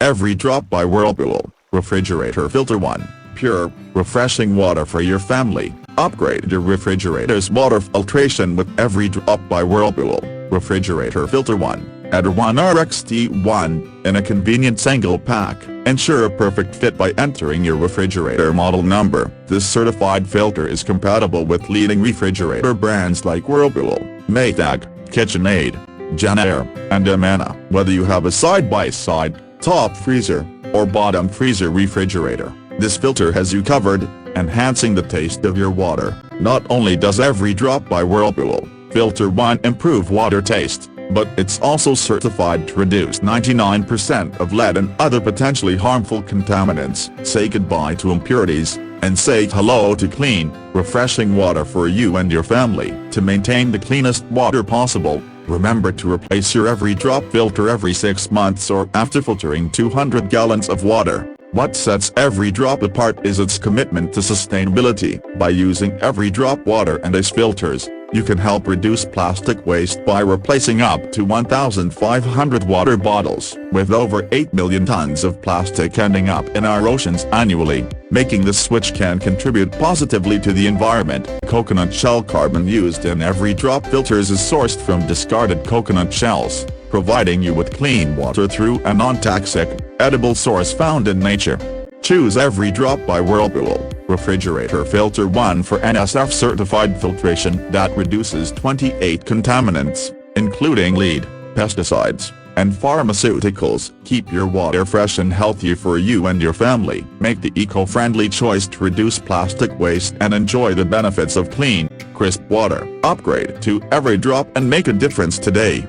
Every Drop by Whirlpool Refrigerator Filter 1. Pure, refreshing water for your family. Upgrade your refrigerator's water filtration with Every Drop by Whirlpool Refrigerator Filter 1. Add 1 RXT1 in a convenient single pack. Ensure a perfect fit by entering your refrigerator model number. This certified filter is compatible with leading refrigerator brands like Whirlpool, MAYTAG, KitchenAid, JENN-AIR, and Amana. Whether you have a side-by-side, top freezer, or bottom freezer refrigerator, this filter has you covered, enhancing the taste of your water. Not only does Every Drop by Whirlpool Filter 1 improve water taste, but it's also certified to reduce 99% of lead and other potentially harmful contaminants. Say goodbye to impurities, and say hello to clean, refreshing water for you and your family. To maintain the cleanest water possible, remember to replace your Every Drop filter every 6 months or after filtering 200 gallons of water. What sets Every Drop apart is its commitment to sustainability. By using Every Drop water and ice filters, you can help reduce plastic waste by replacing up to 1,500 water bottles. With over 8 million tons of plastic ending up in our oceans annually, making the switch can contribute positively to the environment. Coconut shell carbon used in Every Drop filters is sourced from discarded coconut shells, providing you with clean water through a non-toxic, edible source found in nature. Choose Every Drop by Whirlpool Refrigerator Filter 1 for NSF certified filtration that reduces 28 contaminants, including lead, pesticides, and pharmaceuticals. Keep your water fresh and healthy for you and your family. Make the eco-friendly choice to reduce plastic waste and enjoy the benefits of clean, crisp water. Upgrade to Every Drop and make a difference today.